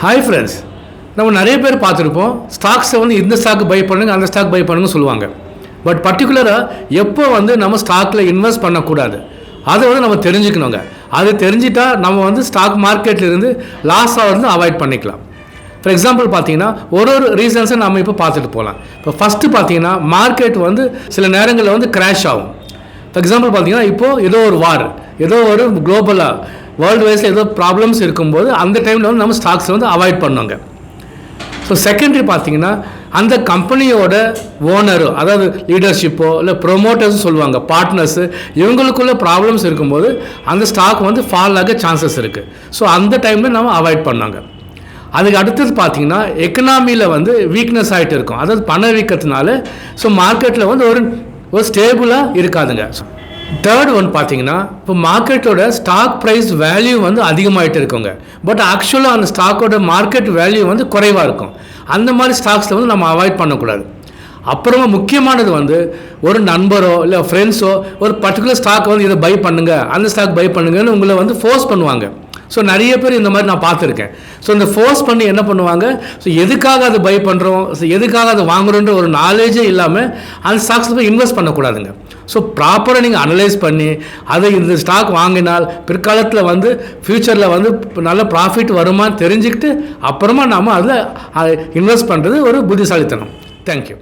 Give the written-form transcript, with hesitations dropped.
Hi friends, நம்ம நிறைய பேர் பார்த்துருப்போம். ஸ்டாக்ஸை வந்து இந்த ஸ்டாக் பை பண்ணுங்க, அந்த ஸ்டாக் பை பண்ணுங்க சொல்லுவாங்க. பட் பர்டிகுலராக எப்போ வந்து நம்ம ஸ்டாக்கில் இன்வெஸ்ட் பண்ணக்கூடாது அதை வந்து நம்ம தெரிஞ்சுக்கணுங்க. அது தெரிஞ்சிட்டா நம்ம வந்து ஸ்டாக் மார்க்கெட்லேருந்து லாஸ் ஆகிறது அவாய்ட் பண்ணிக்கலாம். ஃபார் எக்ஸாம்பிள் பார்த்தீங்கன்னா ஒரு ரீசன்ஸை நம்ம இப்போ பார்த்துட்டு போகலாம். இப்போ ஃபஸ்ட்டு பார்த்தீங்கன்னா மார்க்கெட் வந்து சில நேரங்களில் வந்து கிராஷ் ஆகும். ஃபார் எக்ஸாம்பிள் பார்த்தீங்கன்னா இப்போது ஏதோ ஒரு வார், ஏதோ ஒரு குளோபலாக வேர்ல்டு வைஸில் ஏதோ ப்ராப்ளம்ஸ் இருக்கும்போது அந்த டைமில் வந்து நம்ம ஸ்டாக்ஸை வந்து அவாய்ட் பண்ணுவாங்க. ஸோ செகண்டரி பார்த்தீங்கன்னா அந்த கம்பெனியோட ஓனரோ, அதாவது லீடர்ஷிப்போ இல்லை ப்ரொமோட்டர்ஸும் சொல்லுவாங்க, பார்ட்னர்ஸு, இவங்களுக்குள்ள ப்ராப்ளம்ஸ் இருக்கும்போது அந்த ஸ்டாக் வந்து ஃபால் ஆக சான்சஸ் இருக்குது. ஸோ அந்த டைமில் நம்ம அவாய்ட் பண்ணாங்க. அதுக்கு அடுத்தது பார்த்தீங்கன்னா எக்கனாமியில் வந்து வீக்னஸ் ஆகிட்டு இருக்கும், அதாவது பணவீக்கத்தினால ஸோ மார்க்கெட்டில் வந்து ஒரு ஸ்டேபிளாக இருக்காதுங்க. தேர்ட் ஒன் பார்த்தீங்கன்னா இப்போ மார்க்கெட்டோட ஸ்டாக் ப்ரைஸ் வேல்யூ வந்து அதிகமாகிட்டு இருக்குங்க. பட் ஆக்சுவலாக அந்த ஸ்டாக்கோட மார்க்கெட் வேல்யூ வந்து குறைவாக இருக்கும். அந்த மாதிரி ஸ்டாக்ஸில் வந்து நம்ம அவாய்ட் பண்ணக்கூடாது. அப்புறமா முக்கியமானது வந்து ஒரு நண்பரோ இல்லை ஃப்ரெண்ட்ஸோ ஒரு பர்டிகுலர் ஸ்டாக் வந்து இதை பை பண்ணுங்கள், அந்த ஸ்டாக் பை பண்ணுங்கன்னு உங்களை வந்து ஃபோர்ஸ் பண்ணுவாங்க. ஸோ நிறைய பேர் இந்த மாதிரி நான் பார்த்துருக்கேன். ஸோ இந்த ஃபோர்ஸ் பண்ணி என்ன பண்ணுவாங்க, ஸோ எதுக்காக அது பை பண்ணுறோம், ஸோ எதுக்காக அது வாங்குறோன்ற ஒரு நாலேஜே இல்லாமல் அந்த ஸ்டாக்ஸில் போய் இன்வெஸ்ட் பண்ணக்கூடாதுங்க. ஸோ ப்ராப்பராக நீங்கள் அனலைஸ் பண்ணி அதை இந்த ஸ்டாக் வாங்கினால் பிற்காலத்தில் வந்து ஃப்யூச்சரில் வந்து நல்ல ப்ராஃபிட் வருமானு தெரிஞ்சுக்கிட்டு அப்புறமா நாம் அதில் இன்வெஸ்ட் பண்ணுறது ஒரு புத்திசாலித்தனம். தேங்க்யூ.